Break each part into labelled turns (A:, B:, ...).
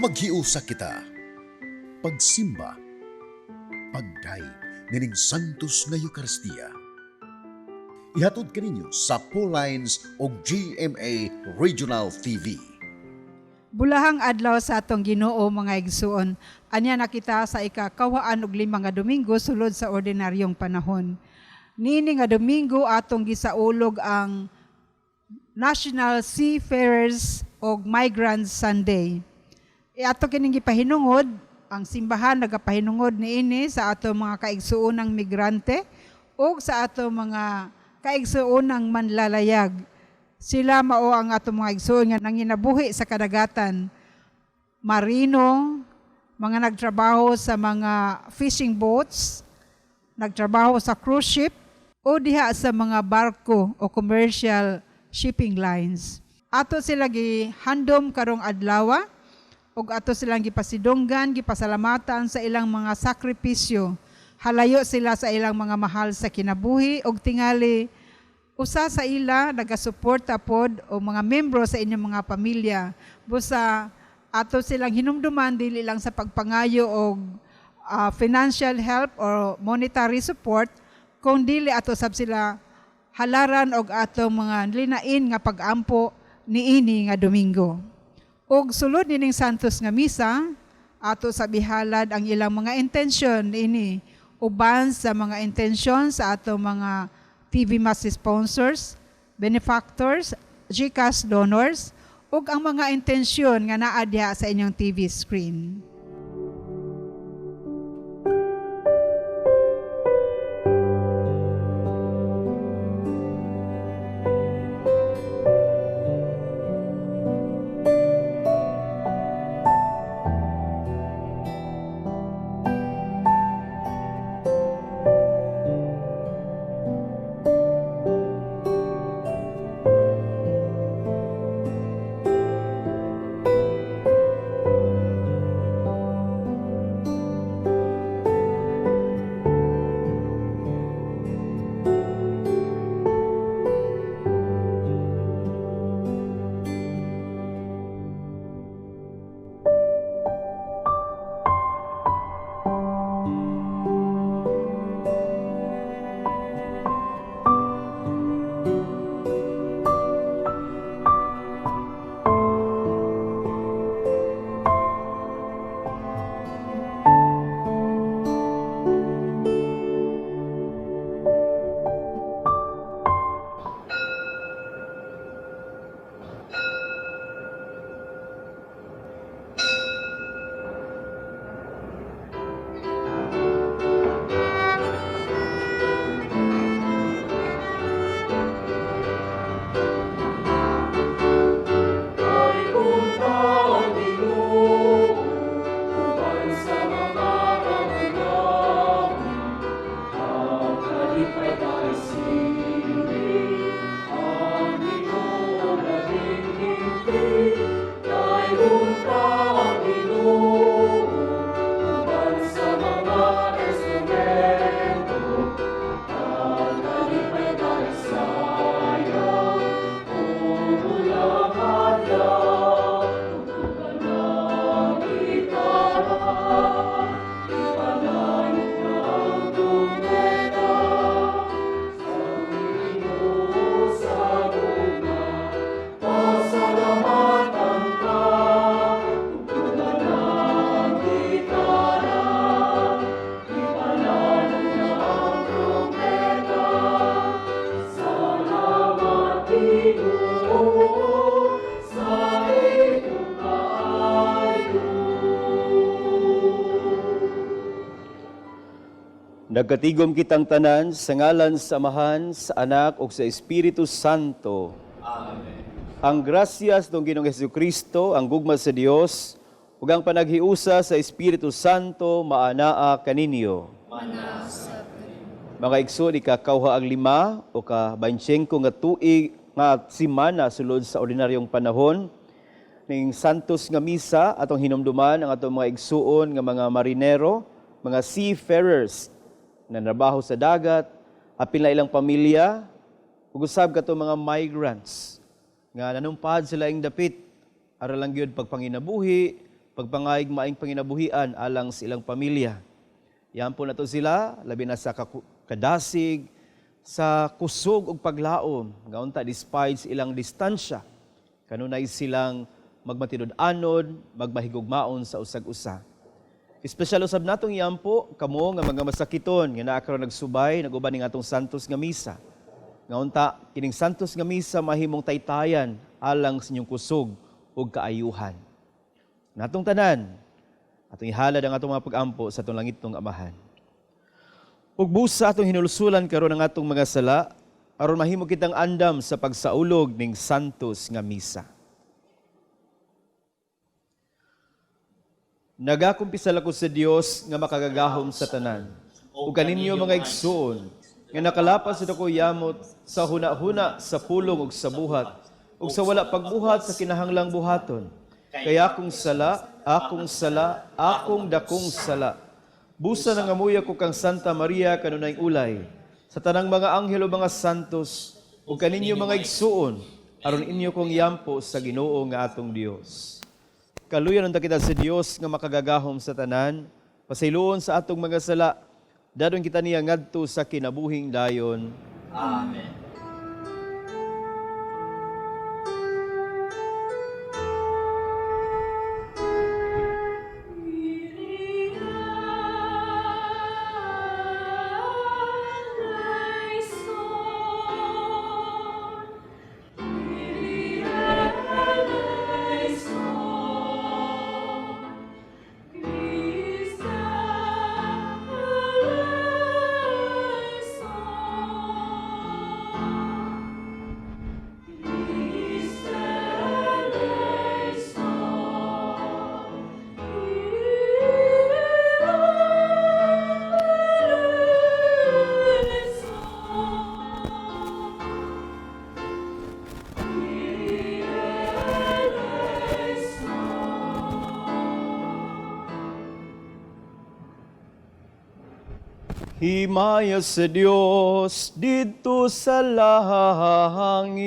A: Maghiusa kita. Pagsimba, pagday, nining Santos nga Eucharistia. Ihatod kaninyo sa Paul Lines o GMA Regional TV.
B: Bulahang adlaw sa atong Ginoo mga igsuon. Anya na kita sa ikakawaan ug 5 nga Domingo sulod sa ordinaryong panahon. Nini nga Domingo atong gisaulog ang National Seafarers o Migrants Sunday. Ato kining gipahinungod, ang simbahan nagapahinungod niini sa ato mga kaigsuonang migrante o sa ato mga kaigsuonang manlalayag. Sila mao ang ato mga igsuon nga nanginabuhi sa kadagatan. Marino, mga nagtrabaho sa mga fishing boats, nagtrabaho sa cruise ship, o diha sa mga barko o commercial shipping lines. Ato sila gihandom karong adlaw, ug ato silang gipasidunggan, gipasalamatan sa ilang mga sakripisyo. Halayo sila sa ilang mga mahal sa kinabuhi, ug tingali usa sa ila nagasuporta pod o mga membro sa inyong mga pamilya. Busa ato silang hinumduman dili lang sa pagpangayo og financial help or monetary support, kung dili ato sab sila halaran og ato mga linain nga pag-ampo niini nga Domingo. Og sulod nining Santos nga misa, ato sa bihalad ang ilang mga intensyon niini, uban sa mga intensyon sa ato mga TV Mass sponsors, benefactors, GCash donors, ug ang mga intensyon nga naa diha sa inyong TV screen.
C: Nagkatigom kitang tanan sa ngalan sa Amahan, sa Anak ug sa Espiritu Santo. Amen. Ang grasyas ng Ginoong Jesucristo, ang gugma sa Dios, ug ang panaghiusa sa Espiritu Santo maanaa kaninyo. Mga igsoon, ikakawha ang 5 o ka-25 nga tuig nga simana sulod sa ordinaryong panahon ning Santos nga misa atong hinumduman ang atong mga igsuon nga mga marinero, mga seafarers na nabaho sa dagat, apil na ilang pamilya, ug usab kato mga migrants nga nanumpad sila ing dapit aral lang gyud pagpanginabuhi, pagpangayig maing panginabuhian alang sa ilang pamilya. Yan po na to sila, labi na sa kadasig, sa kusog ug paglaom, gaunta despite sa ilang distansya. Kanunay silang magmatidod-anod, magmahigugmaon sa usag-usa. Espesyal usab natong iyampo, kamo nga mga masakiton, nga naa karon nagsubay, naguban ning atong santos nga misa. Ngaunta, kining santos nga misa mahimong taytayan alang sa inyong kusog ug kaayuhan. Natong tanan, atong ihalad ang atong mga pag-ampo sa atong langitong Amahan. Ug busa atong hinulsulan karon ang atong mga sala, aron mahimo kitang andam sa pagsaulog ning santos nga misa. Nagakumpisal ako sa Dios nga makagagahom sa tanan. Ug kaninyo mga igsoon, nga nakalapas sa dako yamot sa huna-huna sa pulong ug sa buhat, ug sa wala pagbuhat sa kinahanglang buhaton. Kaya akong dakong sala. Busa na ngamuya ko kang Santa Maria kanunay ulay, sa tanang mga anghel o mga santos, ug kaninyo mga igsuon, aron inyo kong yampo sa Ginoo nga atong Dios. Kaluyan unta kita sa Dios nga makagagahom sa tanan, pasayloon sa atong mga sala, dadon kita niya ngadto sa kinabuhing dayon. Amen. Himaya sa Diyos dito sa langit.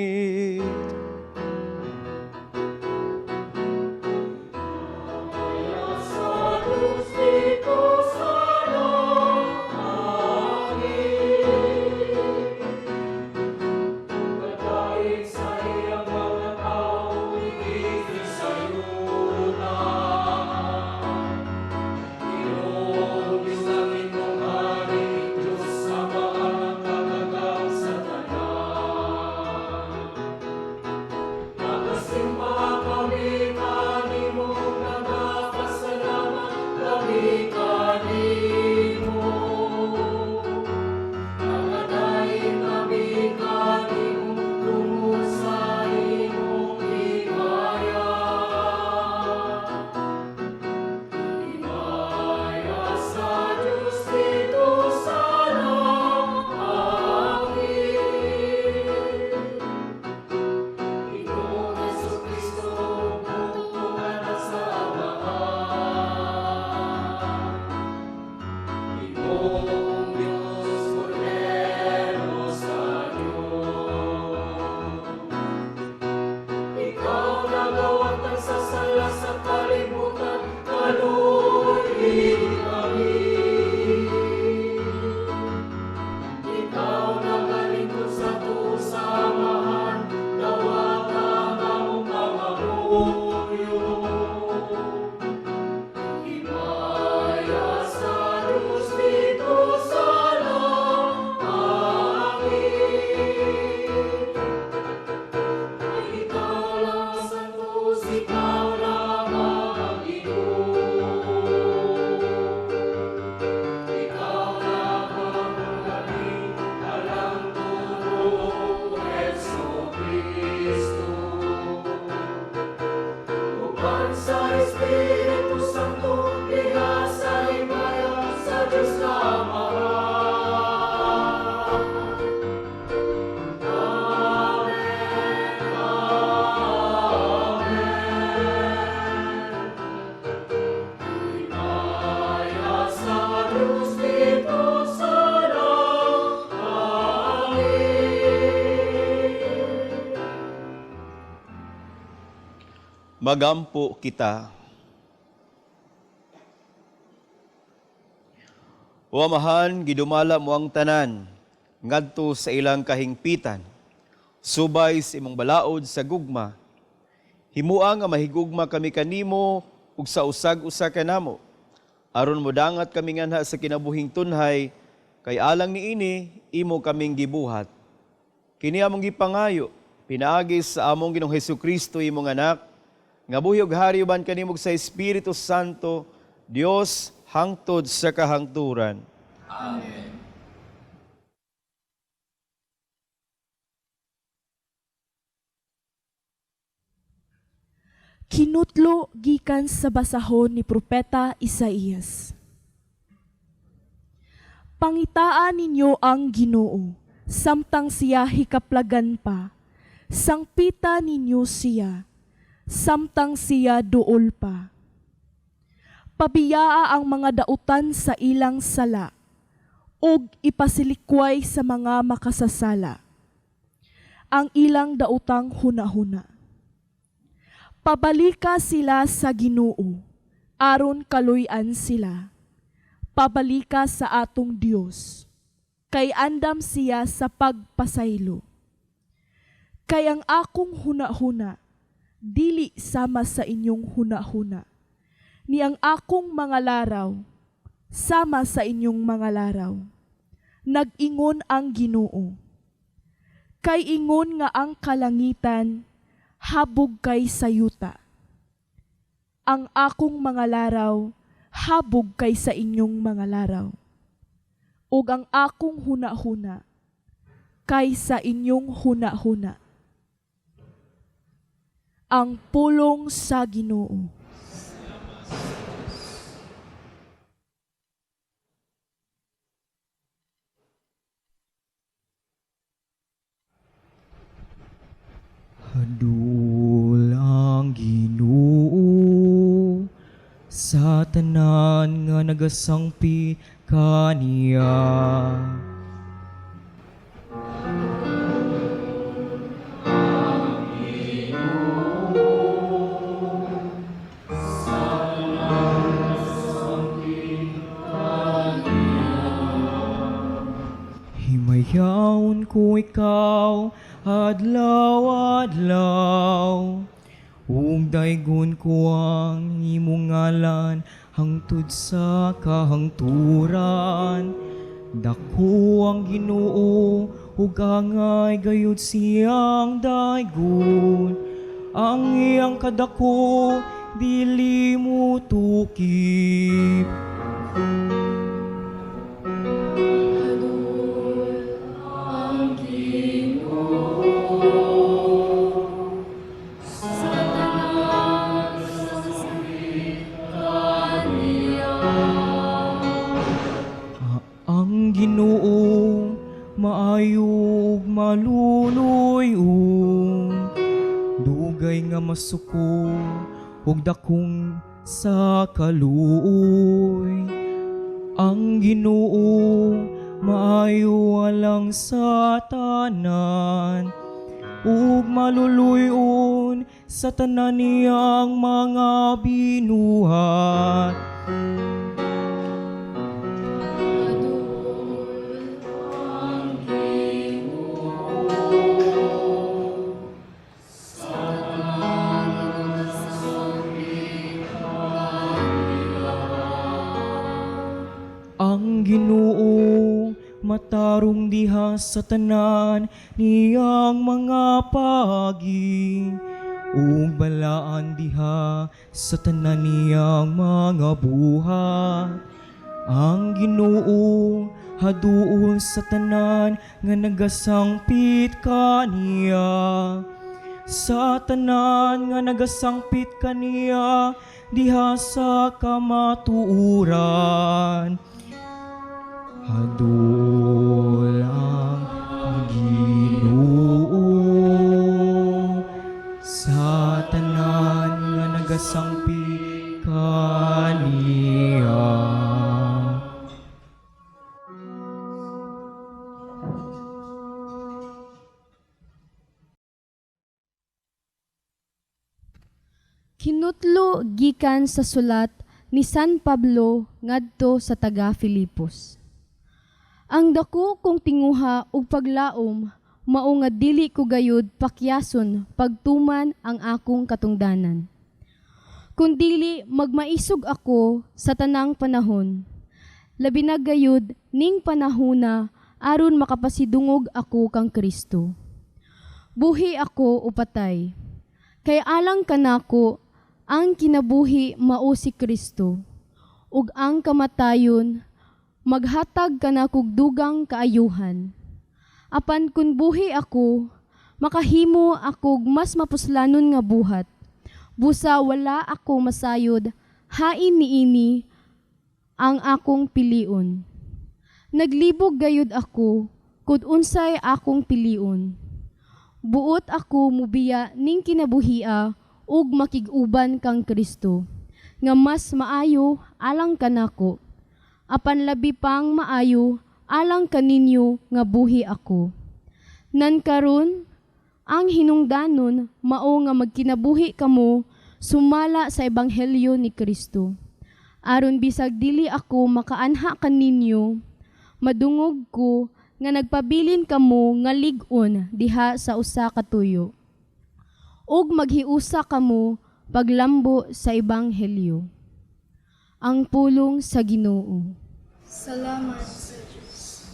C: Magampo kita. O Amahan, gidumala mo ang tanan, ngadto sa ilang kahingpitan, subay sa imong balaod sa gugma. Himua nga mahigugma kami kanimo ug sa usag-usa kanamo. Aron modangat kami nganha sa kinabuhing tunhay, kay alang niini imo kaming gibuhat. Kini among gipangayo, pinaagi sa among Ginoong Hesukristo imong anak, nga buhi ug hari uban kanimo sa Espiritu Santo, Dios hangtod sa kahangturan.
D: Kinutlo gikan sa basahon ni Propeta Isaías. Pangitaan ninyo ang Ginoo, samtang siya hikaplagan pa. Sangpita ninyo siya, samtang siya duol pa. Pabiyaa ang mga dautan sa ilang sala, ug ipasilikway sa mga makasasala. Ang ilang dautang hunahuna. Pabalika sila sa Ginoo, aron kaluy-an sila. Pabalika sa atong Dios, kay andam siya sa pagpasaylo. Kay ang akong hunahuna, dili sama sa inyong hunahuna. Ni ang akong mga laraw, sama sa inyong mga laraw. Nag-ingon ang Ginoo. Kay ingon nga ang kalangitan, habog kay sayuta. Ang akong mga laraw, habog kay sa inyong mga laraw. Ug ang akong hunahuna, kay sa inyong hunahuna. Ang pulong sa Ginoo.
E: Hadul ang Ginoo sa tanan nga nagasangpi kaniya. Himayaon ko ikaw adlaw-adlaw, ug daygon ko ang imong ngalan hangtod sa kahangturan. Dako ang Ginoo ug angay gayud siyang daygon. Ang iyang kadako dili mo tukip. Ang Ginoo maayog maluluyon, dugay nga masuko ug dakong sa kaluoy. Ang Ginoo maayo alang sa tanan, ug maluluyon sa tanan niyang mga binuhat. Ang Ginoo matarong diha sa tanan niyang mga pagi, ug balaan diha sa tanan niyang mga buhat. Ang Ginoo haduol sa tanan nga nagasangpit kaniya, sa tanan nga nagasangpit kaniya diha sa kamatuuran. Hadul ang Ginoo sa tanan nga nagasangpit kaniya.
F: Kinutlo gikan sa sulat ni San Pablo ngadto sa taga Filipos. Ang dako kong tinguha ug paglaom, mao nga dili ko gayud pakyason pagtuman ang akong katungdanan. Kundili magmaisog ako sa tanang panahon. Labi na gayud ning panahona aron makapasidungog ako kang Kristo. Buhi ako o patay. Kay alang kanako ang kinabuhi mao si Kristo. Ug ang kamatayon maghatag kanakog dugang kaayuhan. Apan kun buhi ako, makahimo akog mas mapuslanon nga buhat. Busa wala ako masayod, hain niini ang akong pilion. Naglibog gayud ako, kud unsay akong pilion. Buot ako mubiya ning kinabuhia ug makig-uban kang Kristo, nga mas maayo alang kanako. Apan labi pang maayo alang kaninyo nga buhi ako. Nan karon ang hinungdanon mao nga magkinabuhi kamo sumala sa ebanghelyo ni Kristo. Aron bisag dili ako makaanha kaninyo, madungog ko nga nagpabilin kamo nga lig-on diha sa usa ka tuyo. Ug maghiusa kamo paglambo sa ebanghelyo. Ang pulong sa Ginoo. Salamat sa Diyos.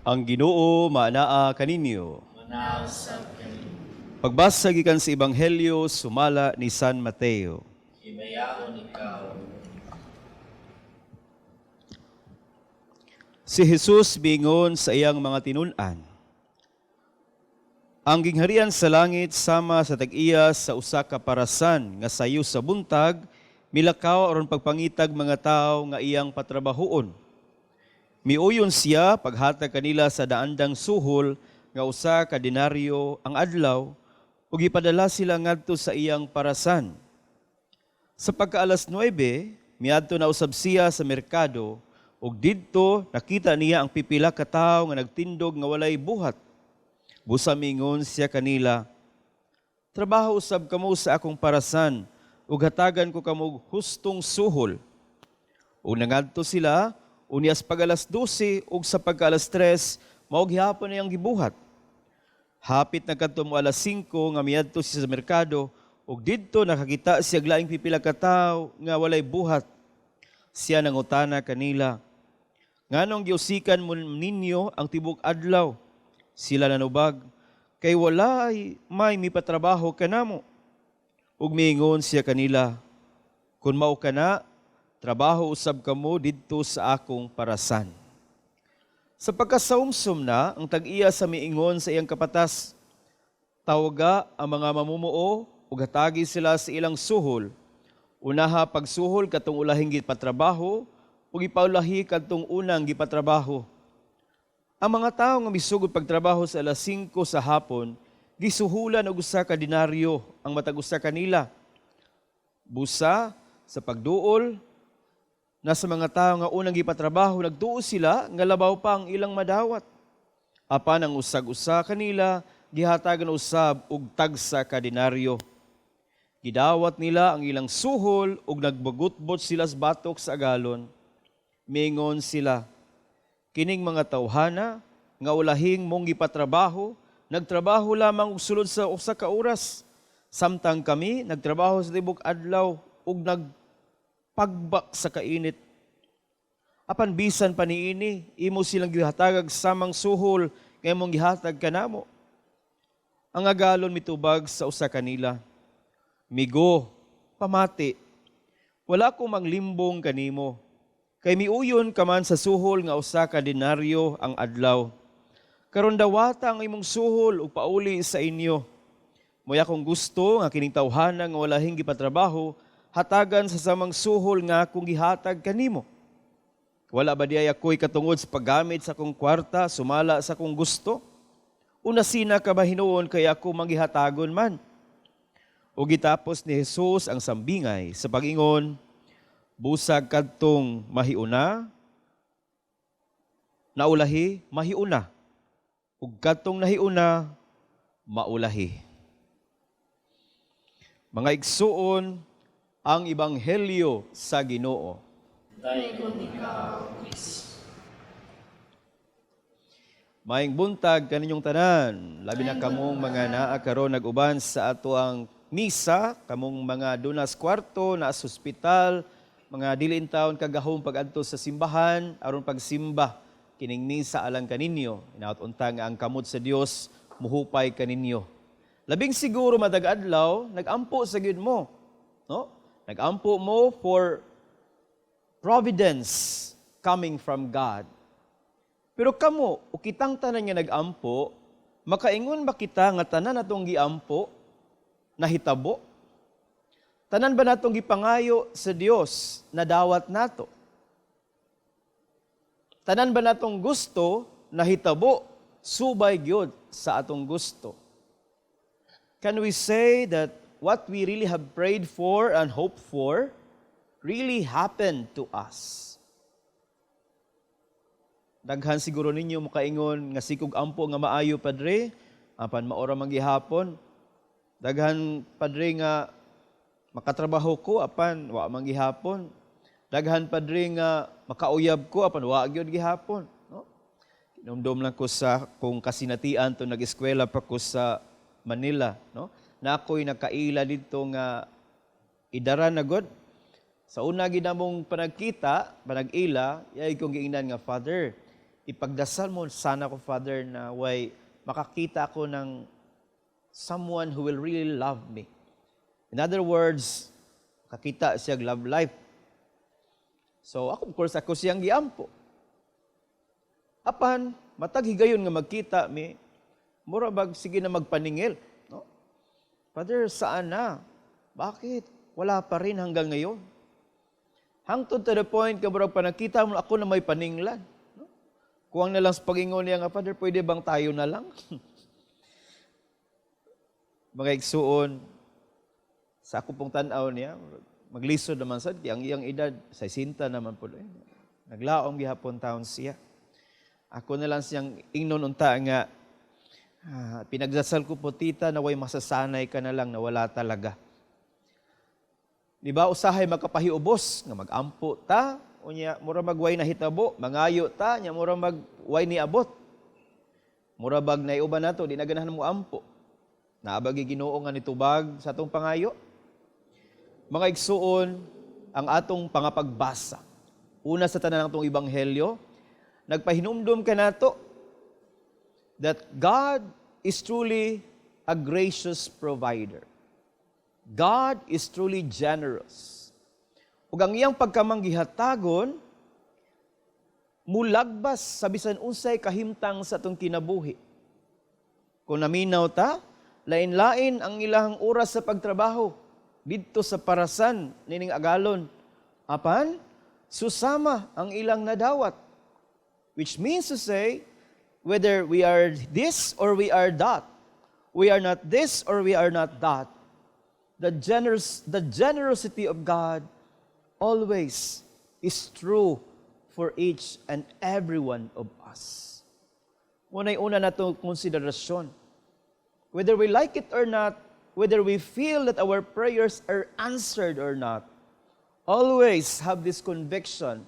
C: Ang Ginoo maanaa kaninyo. Pagbasa gikan sa Ebanghelyo sumala ni San Mateo. Si Jesus bingon sa iyang mga tinun-an. Ang gingharian sa langit sama sa tag-iya sa usa ka parasan nga sayo sa buntag, milakaw aron pagpangitag mga tawo nga iyang patrabahoon. Miuyon siya paghatag kanila sa daandang suhol nga usa ka denaryo ang adlaw ug ipadala sila ngadto sa iyang parasan. Sa pagkaalas 9, miadto na usab siya sa merkado ug didto nakita niya ang pipila ka tawo nga nagtindog nga walay buhat. Busa mingon siya kanila, "Trabaho usab kamo sa akong parasan ug hatagan ko kamo hustong suhol." Ug nangadto sila unias pag-alas 12 ug sa pagka-alas 3, mao gihapon niyang gibuhat. Hapit na kadto mo alas 5 nga miadto siya sa merkado ug didto nakakita siya laing pipila ka tawo nga walay buhat. Siya nangutana kanila, "Nganong giusikan mo ninyo ang tibok adlaw?" Sila nanubag, "Kay walay may mipatrabaho kanamo." Ug miingon siya kanila, "Kun mao kana, trabaho usab kamo didto sa akong parasan." Sa pagkasaumsum na, ang tag-iya sa miingon sa iyang kapatas, tawaga ang mga mamumuo ug hatagi sila sa ilang suhol. Unaha pagsuhol katong ulahing gipatrabaho ug ipaulahi kadtong unang gipatrabaho. Ang mga tawo nga misugod pagtrabaho sa alas 5 sa hapon, gisuhulan og usa ka denaryo ang matag usa kanila. Busa sa pagduol, nasa mga tao nga unang gipatrabaho, nagtuo sila nga labaw pa ang ilang madawat. Apan ang usag-usa kanila, gihatagan usab og tagsa ka denaryo. Gidawat nila ang ilang suhol ug nagbagutbot sila sa batok sa agalon. Mingon sila, "Kining mga tawhana nga ulahing mong gipatrabaho, nagtrabaho lamang og sulod sa usa ka oras. Samtang kami nagtrabaho sa tibok adlaw ug pagbak sa kainit." Apan bisan pa niini, imo silang gihatagag samang suhol nga imong gihatag kanamo. Ang agalon mitubag sa usa kanila, migo, pamati, wala ko manglimbong kanimo. Kay miuyon ka man sa suhol nga usa ka denaryo ang adlaw. Karon dawata ang imong suhol ug pauli sa inyo. Moya kung gusto nga kining tawhana nga wala hing gipatrabaho, hatagan sa samang suhol nga akong gihatag kanimo. Wala ba diay ako'y katungod sa paggamit sa akong kwarta, sumala sa akong gusto? Una sina ka ba hinuon kay ako manggihatagon man? O gitapos ni Jesus ang sambingay sa pag-ingon, busag kadtong mahiuna, naulahi, mahiuna. Ug kadtong nahiuna, maulahi. Mga igsuon, ang ebanghelyo sa Ginoo. Maayong buntag kaninyong tanan, labi na kamong mga naa karon nag-uban sa ato ang misa, kamong mga dunas kwarto, na sa ospital, mga dili in taon kagahom pag-adto sa simbahan, aron pagsimba, kining misa alang kaninyo, inaot-unta nga ang kamot sa Dios muhupay kaninyo. Labing siguro madag adlaw, nag-ampo sa gyud mo, no? Nag-ampo mo for providence coming from God. Pero kamo, o kitang tanan nga nag-ampo, makaingon ba kita nga tanan natong giampo, nahitabo? Tanan ba natong gipangayo sa Dios na dawat nato? Tanan ba natong gusto, nahitabo, subay gyud sa atong gusto? Can we say that what we really have prayed for and hoped for really happened to us? Daghan siguro ninyo makaingon nga sikog ampo nga maayo, Padre, apan maora manggihapon. Daghan, Padre, nga makatrabaho ko, apan wa manggihapon. Daghan, Padre, nga makauyab ko, apan wa gyud gihapon. No? Kinumdum lang ko sa kung kasinatian to nag-eskwela pa ko sa Manila. No? Na ako'y nakaila dito nga idara na God. Sa una ginamong panagkita, panag-ila, yay kong giingnan nga, Father, ipagdasal mo sana ko, Father, na way makakita ako ng someone who will really love me. In other words, makakita siya love life. So, of course, ako siyang giampo. Apan, matag higayon nga magkita mi, mura bag sige na magpaningil. No? Father, saan na? Bakit? Wala pa rin hanggang ngayon. Hangtod to the point, kabarag pa nakita mo ako na may paninglan. No? Kuwang na lang sa pag-ingon niya nga, Father, pwede bang tayo na lang? Mga igsuon, sa ako pong tanaw niya, maglisod naman sad, ang iyang edad, 60 naman po. Naglaom gihapon taon siya. Ako na lang siyang ingnon unta nga, pinagdasal ko po, tita, na way masasanay ka na lang na wala talaga. Di ba, usahay magkapahiubos, nga mag-ampo ta, o niya, mura magway na hitabo, mangayo ta, niya mura magway ni abot. Mura bag na iuban nato, di na ganahan mo ampo. Naabagi Ginoo nga nitubag sa atong pangayo. Mga igsuon, ang atong pangapagbasa. Una sa tanan ng atong ebanghelyo, nagpahinumdum ka nato that God is truly a gracious provider. God is truly generous. Ug ang iyang pagkamanggihatagon, mulagbas sa bisan unsay kahimtang sa atong kinabuhi. Kung naminaw ta, lain-lain ang ilahang oras sa pagtrabaho didto sa parasan nining agalon. Apan, susama ang ilang nadawat. Which means to say, whether we are this or we are that, we are not this or we are not that, the generosity of God always is true for each and every one of us. Unay-una na itong konsiderasyon. Whether we like it or not, whether we feel that our prayers are answered or not, always have this conviction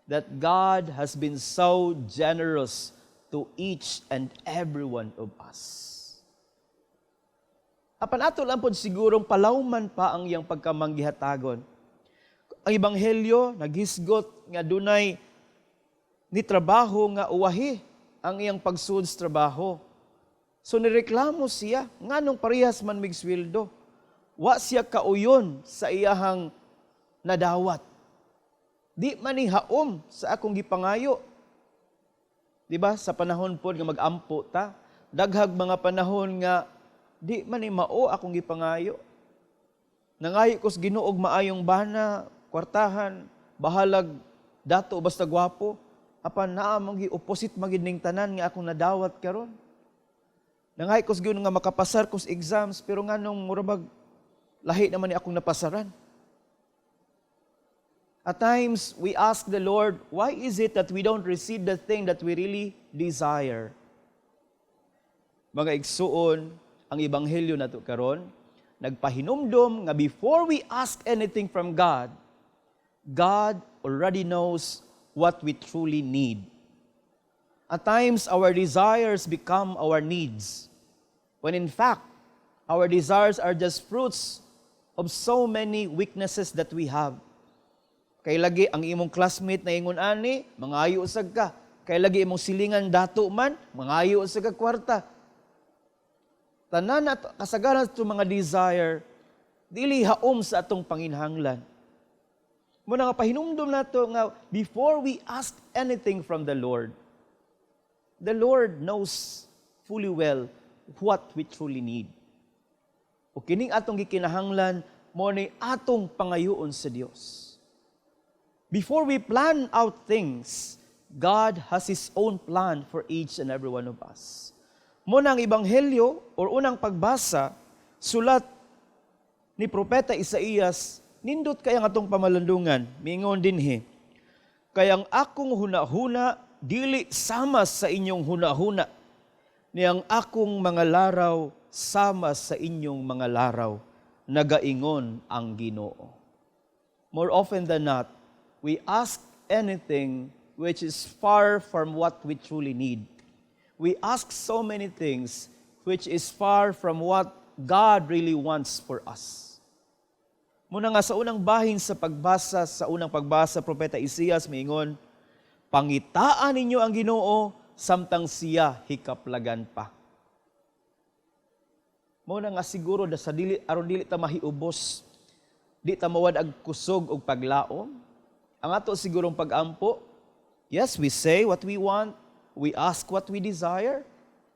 C: that God has been so generous to each and every one of us. Apan ato lang po sigurong palawman pa ang iyang pagkamanggihatagon. Ang ebanghelyo naghisgot nga dunay ni trabaho nga uwahi ang iyang pagsud sa trabaho. So nireklamo siya, nganong parehas man mig sweldo. Wa siya kauyon sa iyahang nadawat. Di man ni haom sa akong gipangayo. Di ba? Sa panahon po nga mag-ampo ta, daghag mga panahon nga di man ni mao akong gipangayo. Nangayo ko sa Ginoo og maayong bana, kwartahan, bahalag dato basta gwapo. Apan naa mong gi-opposite magid ning tanan nga akong nadawat karon. Nangayo ko sa Ginoo nga makapasar ko sa exams pero nganong murabag lahi naman ni akong napasaran. At times, we ask the Lord, why is it that we don't receive the thing that we really desire? Mga igsuon, ang ebanghelyo nato karon, nagpahinumdom nga before we ask anything from God, God already knows what we truly need. At times, our desires become our needs, when in fact, our desires are just fruits of so many weaknesses that we have. Kay lagi ang imong classmate na ingon ani, mangayo usag ka. Kay lagi imong silingan dato man, mangayo usag ka kwarta. Tanan at kasagaran sa mga desire, dili haom sa atong panginhanglan. Muna nga pahinumdom nato nga before we ask anything from the Lord knows fully well what we truly need. O kining atong gikinahanglan mo ni atong pangayoon sa Dios. Before we plan out things, God has His own plan for each and every one of us. Muna ang ebanghelyo or unang pagbasa, sulat ni Propeta Isaías, nindot kaya nga itong pamalandungan, mingon dinhi, kayang akong hunahuna, dili sama sa inyong hunahuna, niyang akong mga laraw, sama sa inyong mga laraw, nagaingon ang Ginoo. More often than not, we ask anything which is far from what we truly need. We ask so many things which is far from what God really wants for us. Muna nga sa unang bahin sa unang pagbasa, Propeta Isaías miingon, pangitaan ninyo ang Ginoo, samtang siya hikaplagan pa. Muna nga siguro sa aron dili ta mahiubos, di ta mawad ag kusog og paglaom. Ang ato sigurong pag-ampo, yes, we say what we want, we ask what we desire,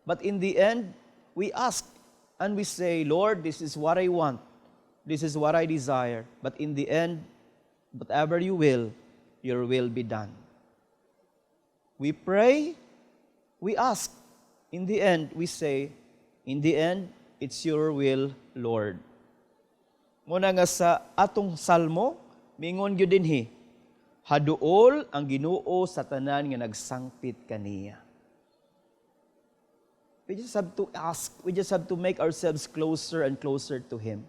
C: but in the end, we ask and we say, Lord, this is what I want, this is what I desire, but in the end, whatever you will, your will be done. We pray, we ask, in the end, we say, in the end, it's your will, Lord. Muna nga sa atong salmo, mingon gyud dinhi, haduol ang Ginoo sa tanan nga nagsangpit kaniya. We just have to ask, we just have to make ourselves closer and closer to Him.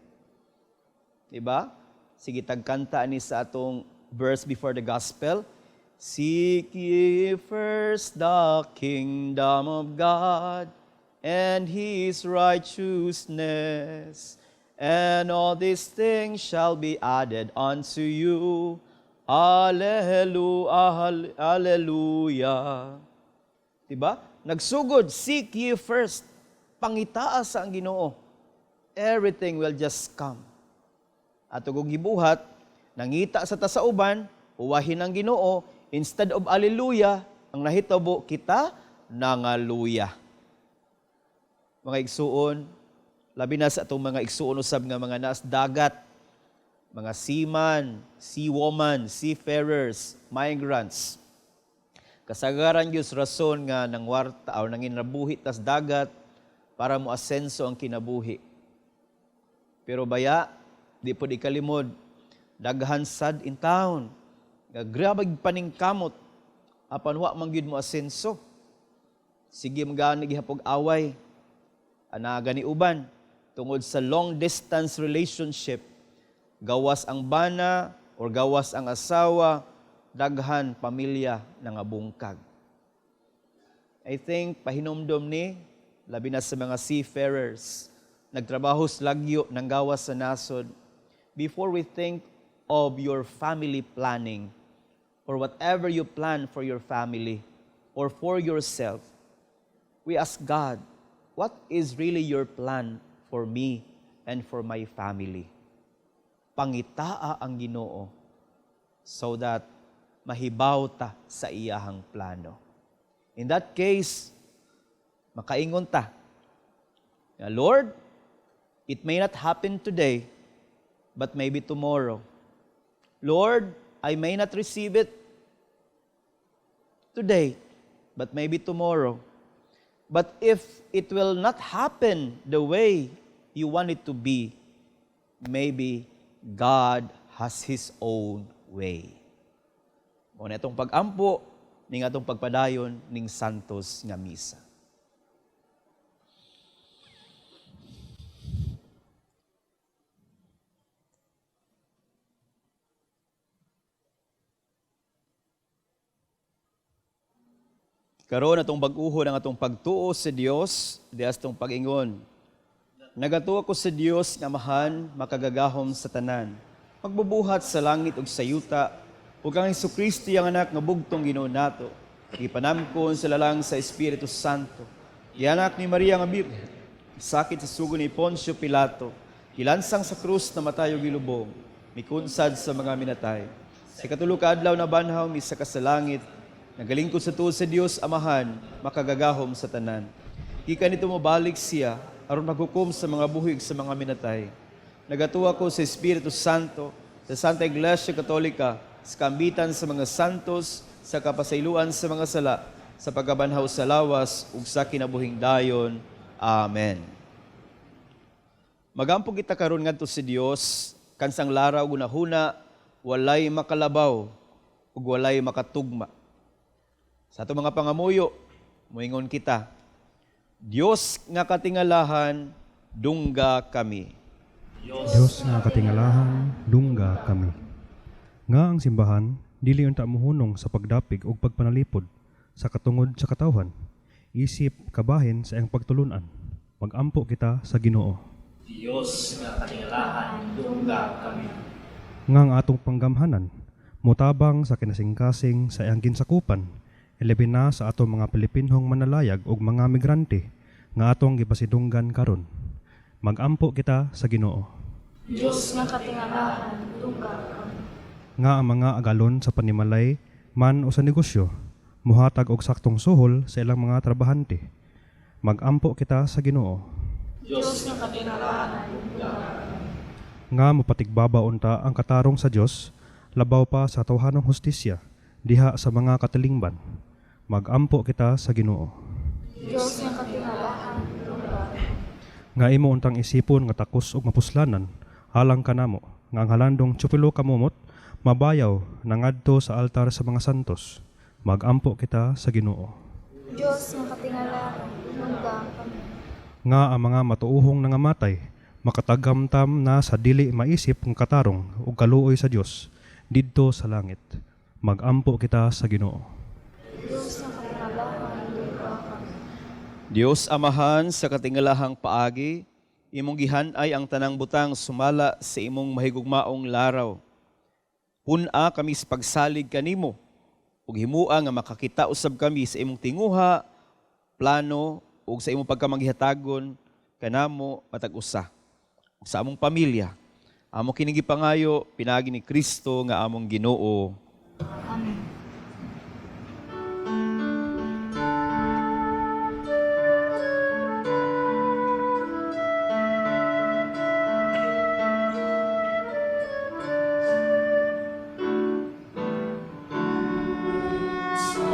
C: Diba? Sige, tagkanta ni sa atong verse before the gospel. Seek ye first the kingdom of God and His righteousness, and all these things shall be added unto you. Alleluia, alleluia. Diba? Nagsugod, seek ye first. Pangitaas sa ang Ginoo. Everything will just come. At kung gibuhat, nangita sa tasauban, uwahin ang Ginoo, instead of alleluia, ang nahitabo kita, nangaluya. Mga igsuon, labi na sa itong mga igsuon usab nga mga naas dagat, mga seaman, seawoman, seafarers, migrants. Kasagaran Diyos rason nga nang warta o nangin nabuhi tas dagat para mo asenso ang kinabuhi. Pero baya, di po di kalimod, daghan sad in town, nga grabag paningkamot, apan wa man gyud mo asenso. Sige mga nagihapog away, anaga ni uban, tungod sa long distance relationship, gawas ang bana or gawas ang asawa, daghan pamilya nga bungkag. I think pahinumdom ni labi na sa mga seafarers nagtrabaho sa lagyo ng gawas sa nasod. Before we think of your family planning or whatever you plan for your family or for yourself, we ask God, what is really your plan for me and for my family? Pangitaa ang Ginoo so that mahibaw ta sa iyahang plano. In that case, makaingon ta, Lord, it may not happen today, but maybe tomorrow. Lord, I may not receive it today, but maybe tomorrow. But if it will not happen the way you want it to be, maybe God has His own way. Muna itong pag-ampo, ning atong pagpadayon, ning santos nga misa. Karon atong bag-uhon ang atong pagtuo sa Dios, dias tong pag-ingon. Nagatuo ko sa Dios nga amahan, makagagahom sa tanan. Magbubuhat sa langit ug sa yuta, ug ang Hesukristo ang anak nga bugtong Ginoo nato. Ipanamkon sa lalang sa Espiritu Santo. Ianak ni Maria nga Birhen, sakit sa sugo ni Poncio Pilato, ilansang sa krus na matayo gilubong, mikunsad sa mga minatay. Sa katulo ka adlaw na banhaw misa ka sa langit, nagalingkod sa tuo sa Dios Amahan, makagagahom sa tanan. Gikan nito mo balik siya, aron maghukom sa mga buhig sa mga minatay. Nagatuwa ko sa Espiritu Santo, sa Santa Iglesia Katolika, sa kambitan sa mga santos, sa kapasayloan sa mga sala, sa pagkabanhaw sa lawas, ug sa kinabuhing dayon. Amen. Magampog kita karon ngadto si Dios, kansang laraw gunahuna, walay makalabaw, ug walay makatugma. Sa ato mga pangamuyo, muingon kita, Dios nga katingalahan, dungga kami.
G: Diyos nga katingalahan, dungga kami. Nga ang simbahan, dili unta muhunong sa pagdapig o pagpanalipod, sa katungod sa katawhan, isip kabahin sa iyang pagtulunan. Magampo kita sa Ginoo.
H: Diyos nga katingalahan, dungga kami.
G: Nga ang atong panggamhanan, mutabang sa kinasingkasing sa iyang ginsakupan, ilabin na sa atong mga Pilipinhong manalayag ug mga migrante nga atong gipasidunggan karon. Magampo kita sa Ginoo.
H: Diyos nga katingalahan, dungga kami.
G: Nga ang mga agalon sa panimalay man o sa negosyo, muhatag og saktong suhol sa ilang mga trabahante. Magampo kita sa Ginoo.
H: Diyos nga katingalahan, dungga kami.
G: Nga mapatigbabaw unta ang katarong sa Dios, labaw pa sa tawhanong hustisya, diha sa mga katilingban. Magampo kita sa Ginoo.
H: Diyos nga katingalahan, dungga kami.
G: Nga imo untang isipon nga takos ug mapuslanan, halang kanamo, nga ang halandong tsupilo kamumot, mabayaw nangadto sa altar sa mga santos. Magampo kita sa Ginoo.
H: Diyos nga katingalahan, dungga kami.
G: Nga ang mga matuuhong nangamatay, makatagamtam na sa dili maisip ng katarong ug kaluoy sa Dios didto sa langit. Magampo kita sa Ginoo.
H: Diyos nga katingalahan, dungga kami.
C: Dios Amahan sa katingalahang paagi, imong gihan-ay ang tanang butang sumala sa imong mahigugmaong laraw. Puna kami sa pagsalig kanimo, ug himua nga makakita usab kami sa imong tinguha, plano, ug sa imong pagkamanghihatagon kanamo matag usa. Ug sa among pamilya, among kining gipangayo pinagi ni Kristo nga among Ginoo.
H: Amen. Sa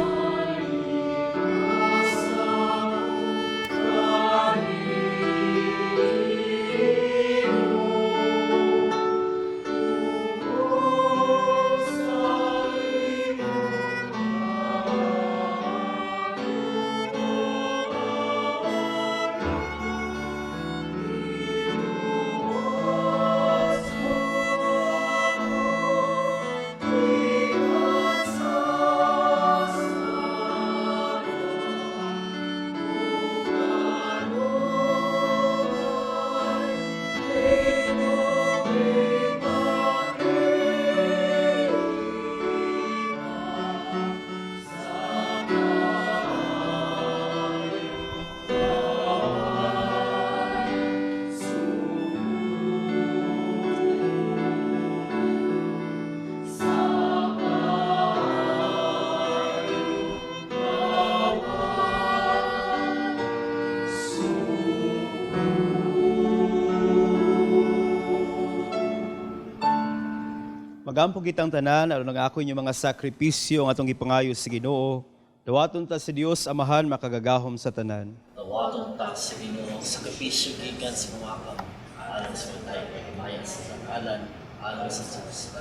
C: Magampo kitang tanan, aron nga ako inyong mga sakripisyo ang atong gipangayo sa Ginoo. Dawaton ta sa Dios Amahan makagagahom sa tanan.
H: Tawaton ta sa Ginoo sa sakripisyo gikan sa mga alang sa tayo kay bayan sa kalan alang sa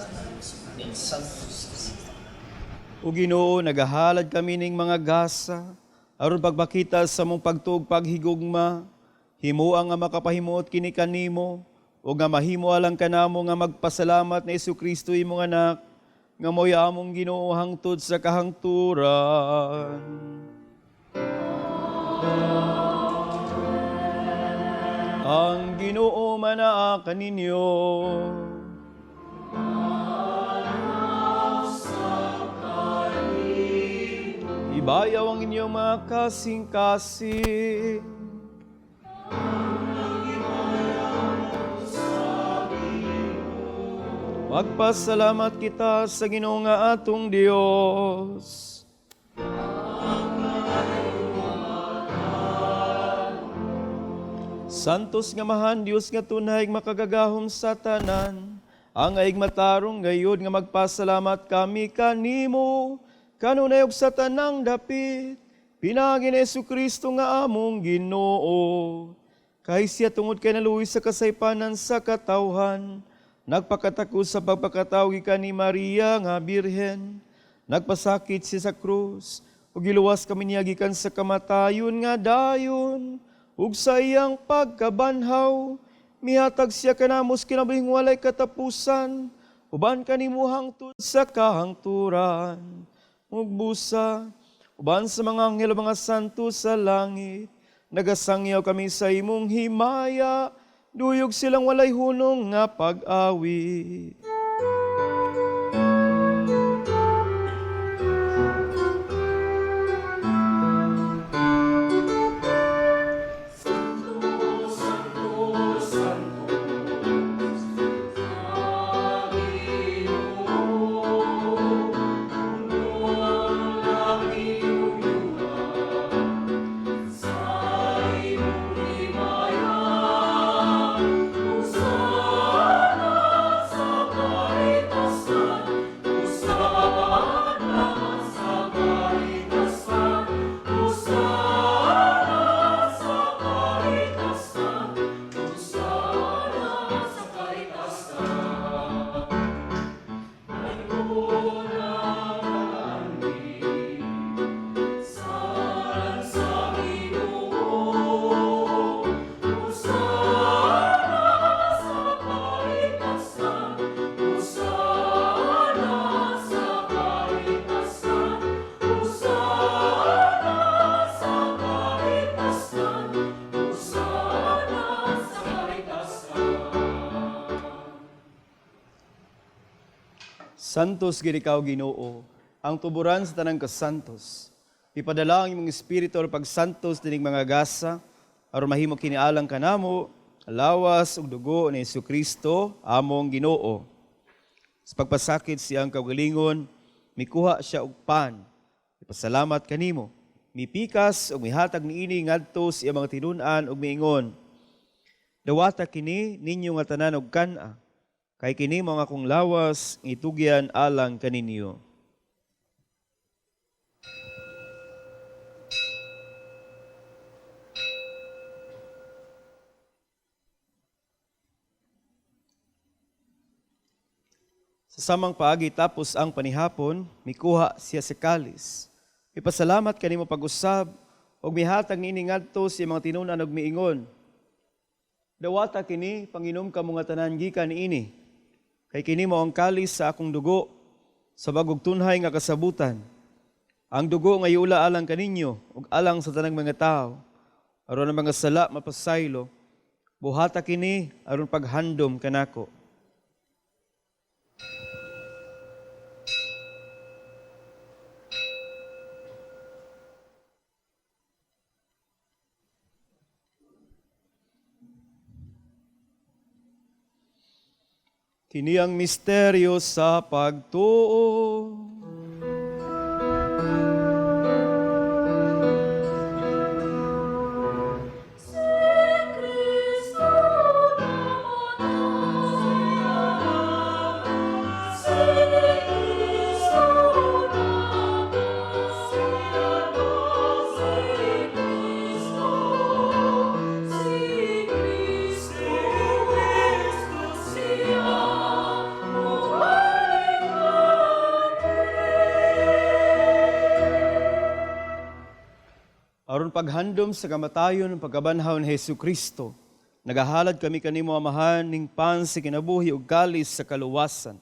H: tanan in Santos Cristo.
C: O Ginoo, nagahalad kami ning mga gasa, aron pagbakita sa mong pagtuog paghigugma, himuang nga makapahimuot kini kanimo, o nga mahimo alang kanamo nga magpasalamat na Jesucristo imong anak, nga mo'y among Ginoo hangtod sa kahangturan. Ang Ginoo manaa kaninyo. Ibayaw ang inyong mga kasing-kasing. Magpasalamat kita sa Ginoo nga atong Dios. Santos nga mahan Dios nga tunay makagagahom sa tanan, ang aig matarong gayud nga magpasalamat kami kanimo, kanunay og sa tanang dapit, pinagi ni Jesucristo nga among Ginoo. Kay siya tungod kay naluwi sa kasaypanan sa katawhan, nagpakatako sa pagpakatawgi ka ni Maria nga Birhen, nagpasakit siya sa krus, ug giluwas kami niya gikan sa kamatayon nga dayon, ug sa iyang pagkabanhaw, mihatag siya kanamos kinabing walay katapusan, uban kanimo hangtod sa kahangturan, ug busa, uban sa mga anghel mga santo sa langit, nagasangyaw kami sa imong himaya, duyog silang walay hunong nga pag-awi. Santos gid ikaw Ginoo, ang tuburan sa tanang kasantos. Ipadala ang imong espiritu or pagsantos dining mga gasa, aron mahimo kinialang kanamo, lawas ug dugo ni Jesucristo among Ginoo. Sa pagpasakit siyang kaugalingon, mikuha siya og pan. Ipasalamat kanimo. Mipikas ug mihatag niini ngadto sa iyang mga tinun-an ug miingon, dawata kini ninyo nga tanan og kan-a. Kay kini mga akong lawas, itugyan alang kaninyo. Sa samang paagi tapos ang panihapon, mikuha siya sa kalis. Ipasalamat kanimo pag-usab, og mihatag niini ngadto sa mga tinunan og miingon, dawata kini, panginom ka mga tanan gikan niini. Kay kini mo ang kalis sa akong dugo, sa bagog tunhay nga kasabutan. Ang dugo nga iula alang kaninyo, ug alang sa tanang mga tao, aron ang mga sala mapasaylo, buhata kini aron paghandom kanako. Kini ang misteryo sa pagtuo.
D: Si
C: paghandom sa kamatayon ng pagkabanhaw ni Hesu Kristo, nagahalad kami kanimo amahan ning pan sa kinabuhi ug kalis sa kaluwasan.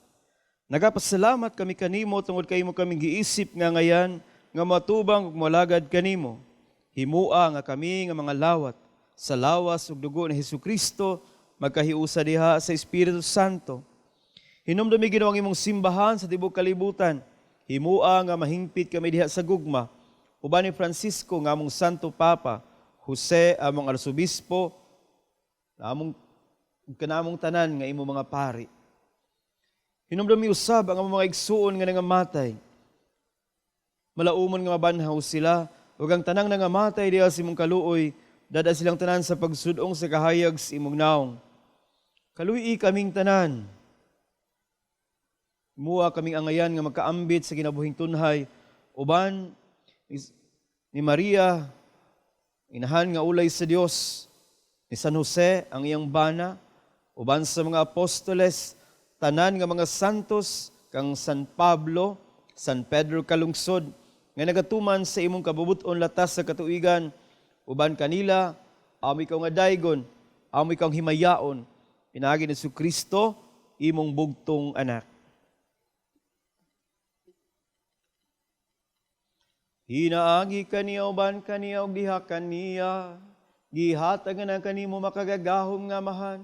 C: Nagapasalamat kami kanimo tungod kay mo kaming giisip nga ngayan nga matubang ug molagad kanimo. Himua nga kami nga mga lawat sa lawas ug dugo ni Hesu Kristo magkahiusa diha sa Espiritu Santo. Hinumdumi ginawang imong simbahan sa tibuok kalibutan. Himua nga mahingpit kami diha sa gugma. Uban ni Francisco nga among Santo Papa, Jose among Arsobispo, kanamong tanan nga imong mga pari. Hinumdumi usab ang among mga igsuon nga nangamatay. Malaumon nga mabanhaw sila, ug ang tanang nangamatay diha sa imong kaluoy, dada silang tanan sa pagsudong sa kahayag sa imong naong. Kaluyi kaming tanan. Mua kaming angayan nga magkaambit sa kinabuhing tunhay, uban ni Maria, inahan nga ulay sa Dios, ni San Jose, ang iyang bana, uban sa mga apostoles, tanan nga mga santos, kang San Pablo, San Pedro kalungsod, nga nagatuman sa imong kabubuton latas sa katuigan, uban kanila, amo ikaw nga daygon, amo ikaw himayaon, pinagi ni Kristo, imong bugtong anak. Hinaagi kaniya uban kaniya ug diha kaniya, gihatag na kanimo makagagahom nga mahan,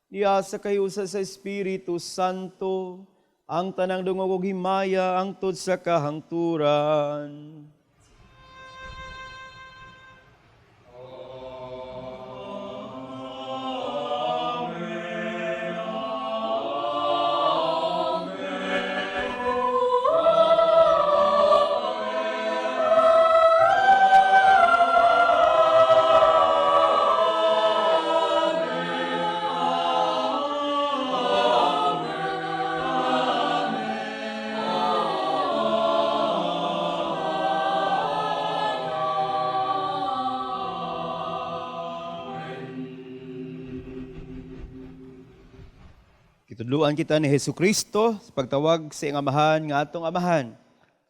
C: diha sa kayusa sa Espiritu Santo, ang tanang dungog ug himaya angtod sa kahangturan. Kitudluan kita ni Hesu Kristo sa pagtawag sa iyang amahan nga atong amahan.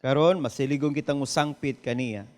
C: Karon masiligong kitang musangpit kaniya.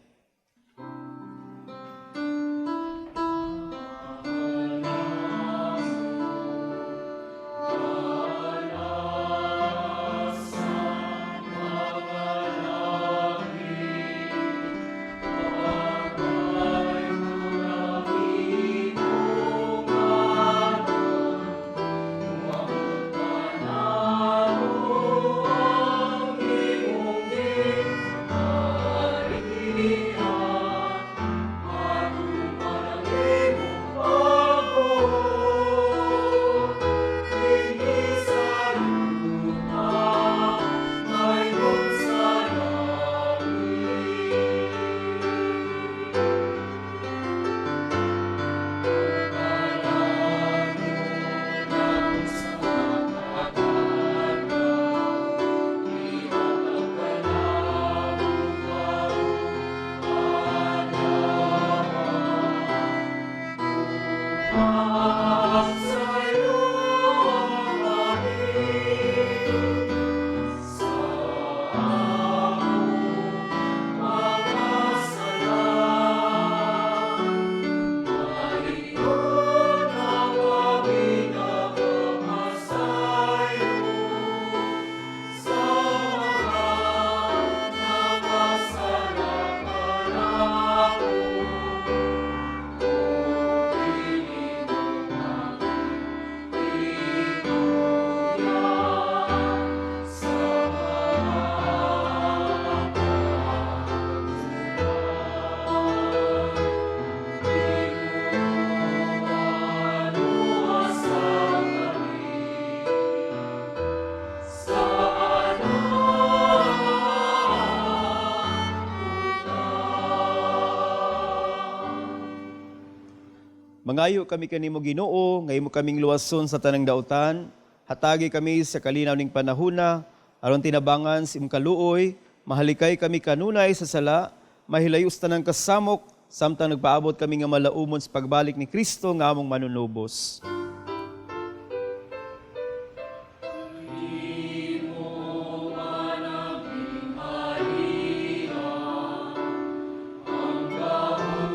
C: Mangayo kami kanimo Ginoo, ngayon mo kaming luwason sa tanang dautan, hatagi kami sa kalinaw ning panahuna, aron tinabangan sa imong kaluoy, mahalikay kami kanunay sa sala, mahilayos tanang kasamok, samtang nagpaabot kami nga malaumon sa pagbalik ni Kristo nga among manunubos.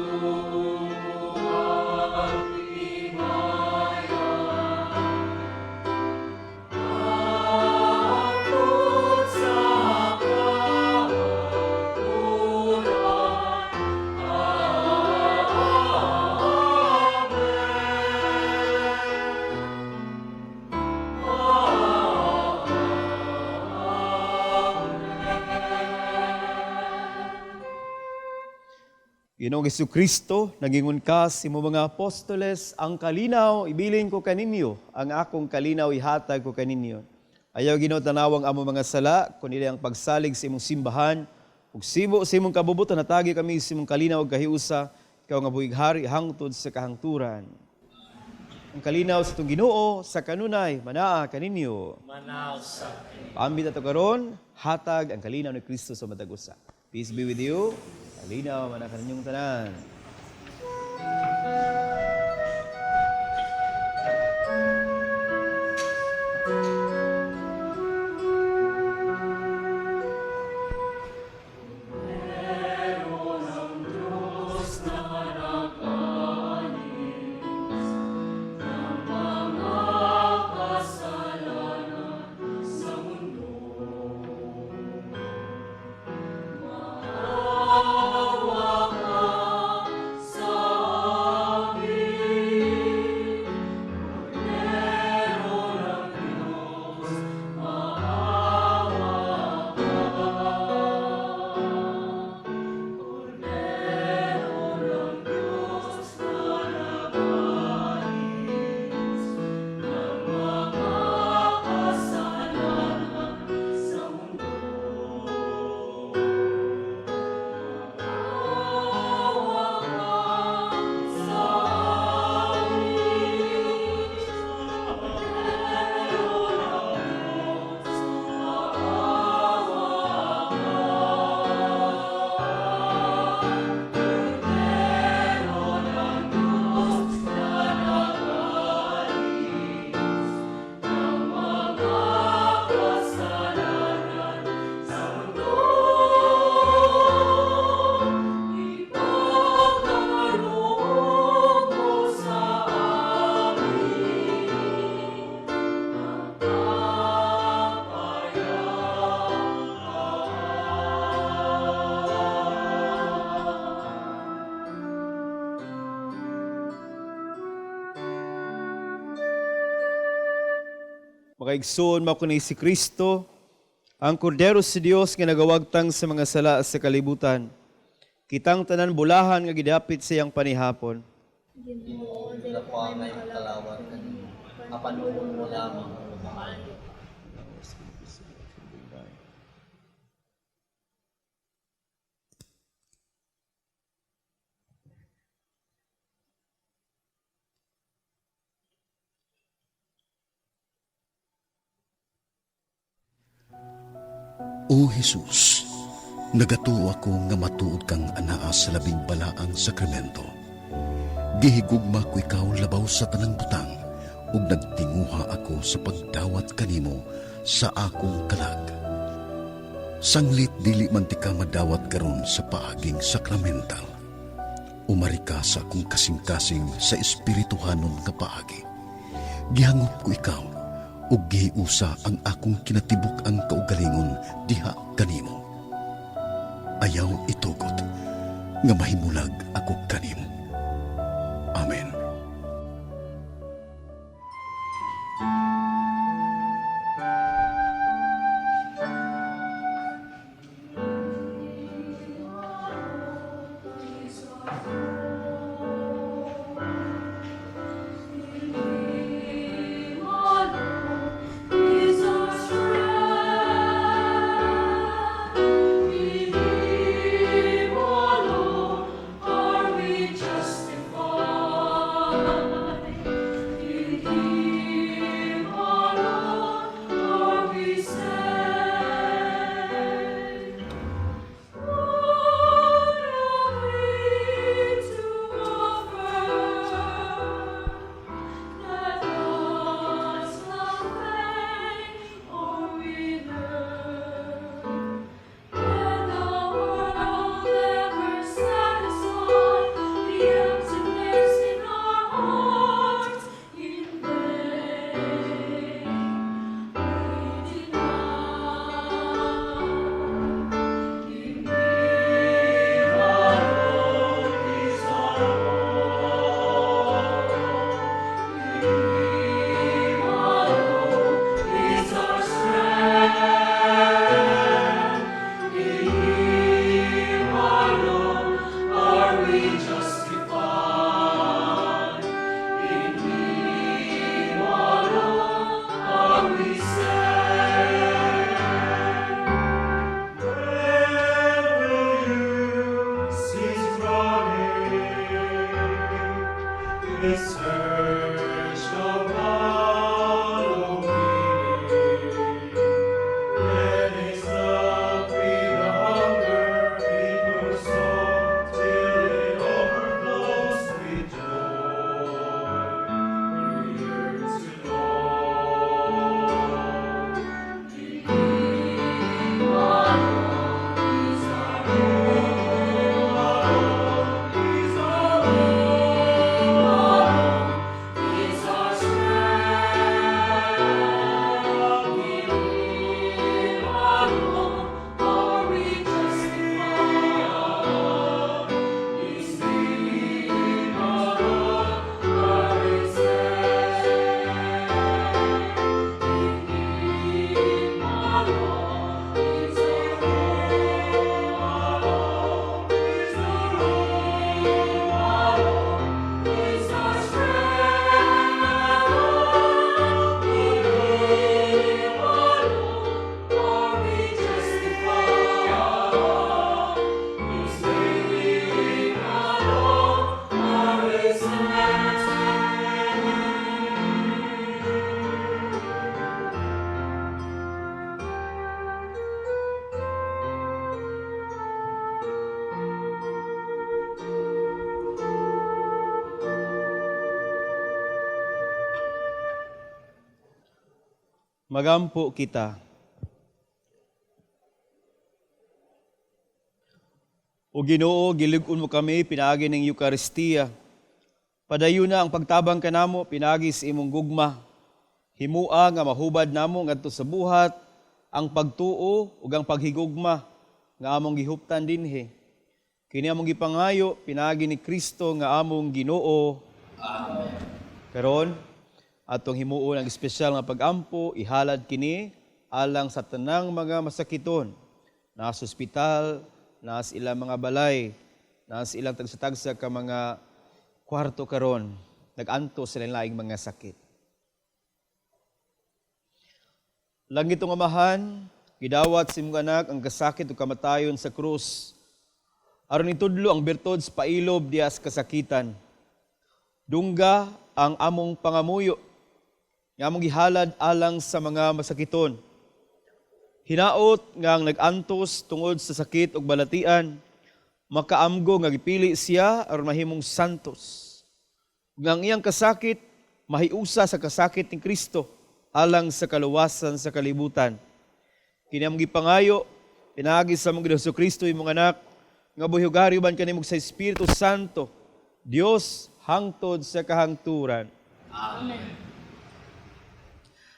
E: Ang
C: Ginoong Jesucristo, nagingon ka sa imo mga apostoles, ang kalinaw, ibilin ko kaninyo, ang akong kalinaw ihatag ko kaninyo. Ayaw Ginoo tanawang amo mga sala, kundi ang pagsalig sa imong simbahan, ug sibo sa imong kabubuton, natagi kami sa imong kalinaw ug kahiusa, ikaw nga buhighari hangtod sa kahangturan. Ang kalinaw sa itong Ginoo, sa kanunay, manaa kaninyo.
H: Manaw sa
C: Paambit ato karon, hatag ang kalinaw ni Kristo sa matag usa. Peace be with you. Kalinaw man ang kaninyong tanan. Makaigsoon makunay si Kristo, ang kordero si Dios nga nagawagtang sa mga sala sa kalibutan. Kitang tanan bulahan nga gidapit sa iyang panihapon.
H: Dapo may kalawat kanimo. Kapanulong mo lamang ang mahal.
A: O Jesus, nagatuo ako nga matuod kang anaa sa labing balaang sakramento. Gihigugma ko ikaw labaw sa tanang butang, ug nagtinguha ako sa pagdawat kanimo sa akong kalag. Sanglit dili man ti ka madawat karon sa paaging sakramental. Umari ka sa akong kasing-kasing sa espirituhanon nga paagi. Gihangop ko ikaw, ug gihiusa ang akong kinatibuk ang kaugalingon diha kanimo. Ayaw itugot nga mahimulag ako kanimo. Amen.
I: Are we
C: Magampo kita. O Ginoo, gilig-on mo kami pinaagi ng Eucharistia. Padayon na ang pagtabang kanamo pinagi sa imong gugma. Himua nga mahubad namo ngadto sa buhat ang pagtuo ug ang paghigugma nga among gihuptan dinhi. Kini among gipangayo pinagi ni Kristo nga among Ginoo. Amen. Karon atong himuon ang espesyal nga pagampo, ihalad kini alang sa tanang mga masakiton, na sa ospital, na sa ilang mga balay, na sa ilang tagsa-tagsa ka mga kwarto karon, nag-anto sila laing mga sakit. Langit ang Amahan, gidawat sa imong anak ang kasakit o kamatayon sa krus. Aron itudlo ang bertod sa pailob diya sa kasakitan. Dungga ang among pangamuyo, nga among gihalad alang sa mga masakiton. Hinaot nga ang nag-antos tungod sa sakit ug balatian, makaamgo nga gipili siya aron mahimong santos. Nga ang iyang kasakit mahiusa sa kasakit ni Kristo alang sa kaluwasan sa kalibutan. Kini among gipangayo pinaagi sa among Ginoong Kristo imong anak nga buhigari ban kanimo sa Espiritu Santo, Dios hangtod sa kahangturan.
H: Amen.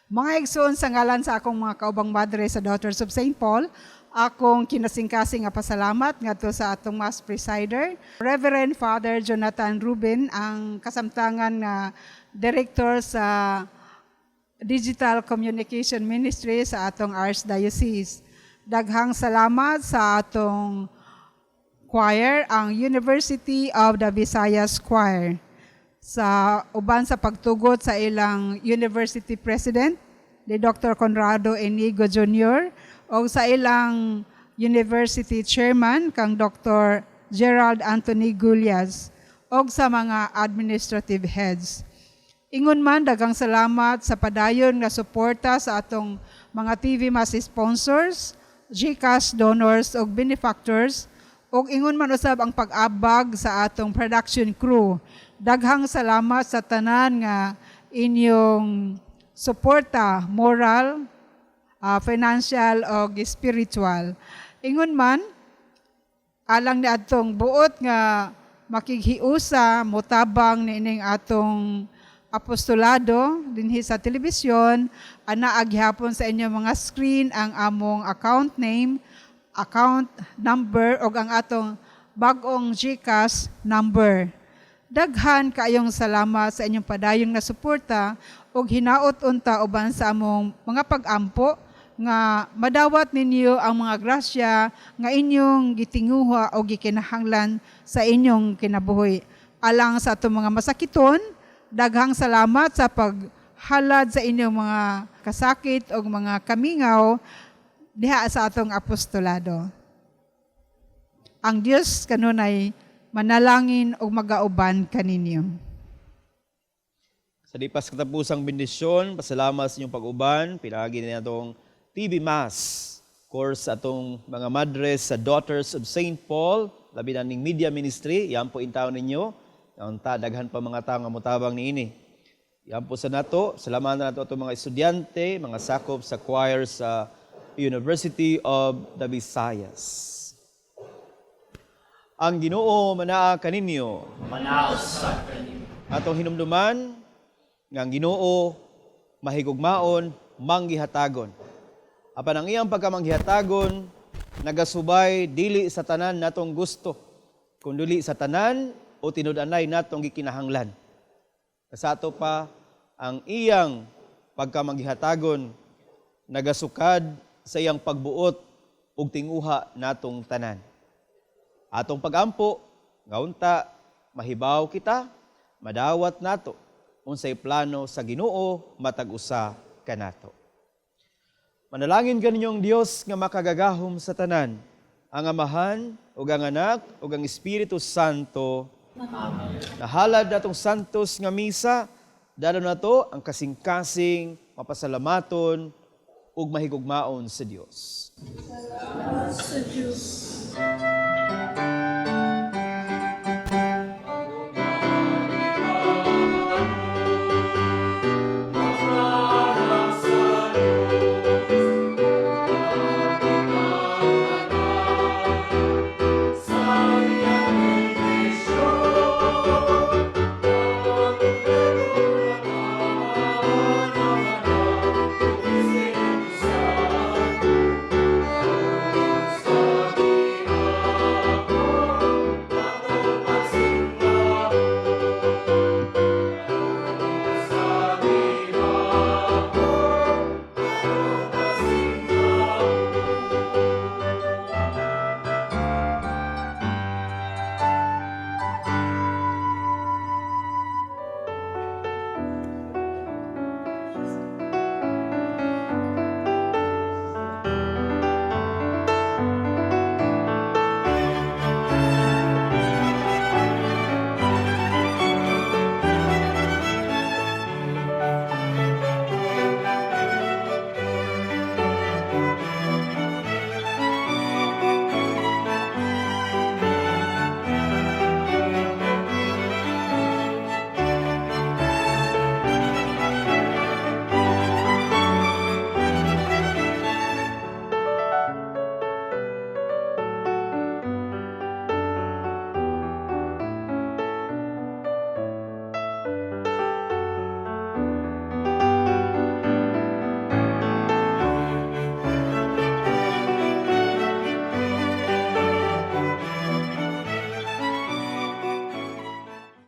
B: Mga igsoon sa ngalan sa akong mga kaubang madre sa Daughters of St. Paul, akong kinasingkasing nga pasalamat ngadto sa atong Mass Presider, Reverend Father Jonathan Rubin, ang kasamtangan nga Director sa Digital Communication Ministry sa atong Archdiocese. Daghang salamat sa atong choir, ang University of the Visayas Choir, sa uban sa pagtugot sa ilang University President, ni Dr. Conrado Enigo Jr., o sa ilang University Chairman, kang Dr. Gerald Anthony Gulyas, o sa mga administrative heads. Ingon man, daghang salamat sa padayon nga suporta sa atong mga TV Mass sponsors, GCash donors o benefactors, o ingon man usab ang pag-abag sa atong production crew. Daghang salamat sa tanan nga inyong suporta, moral, financial o spiritual. Ingon man, alang ni atong buot nga makighiusa, mutabang niining atong apostolado dinhi sa telebisyon, ana aghapon sa inyong mga screen ang among account name, account number o ang atong bag-ong GCash number. Daghan kaayong salamat sa inyong padayong na suporta o hinaot unta uban sa among mga pag-ampo nga madawat ninyo ang mga grasya nga inyong gitinguha o gikinahanglan sa inyong kinabuhi. Alang sa atong mga masakiton, daghang salamat sa paghalad sa inyong mga kasakit o mga kamingaw diha sa atong apostolado. Ang Dios kanunay manalangin o magauban kaninyo.
C: Sa di pas katapusang bendisyon, pasalamat sa inyong pag-uban, pinagi na itong TV Mass course atong mga madres sa Daughters of St. Paul, labi na ning media ministry, yan po intaw ninyo, ang daghan pa mga tao nga mutabang niini. Yan po sa nato, salamat na nato itong mga estudyante, mga sakop sa choir sa University of the Visayas. Ang Ginoo manaa kaninyo,
H: Manaos sa kanimo.
C: atong hinumduman, nga ang Ginoo mahigugmaon, manggihatagon. Apan ang iyang pagkamanghihatagon, nagasubay dili sa tanan natong gusto, kundi sa tanan o tinud-anay natong gikinahanglan. Sa ato pa, ang iyang pagkamanghihatagon, nagasukad sa iyang pagbuot ug tinguha natong tanan. Atong pagampo, ngaunta, mahibaw kita, madawat nato, unsay plano sa Ginoo matag usa kanato. Manalangin kaninyong Dios nga makagagahom sa tanan, ang Amahan, ug ang Anak, ug ang Espiritu Santo.
H: Amen.
C: Nahalad natong santos nga misa, dalo na to ang kasing-kasing, mapasalamaton, ug mahigugmaon sa Dios.
H: Sa Diyos.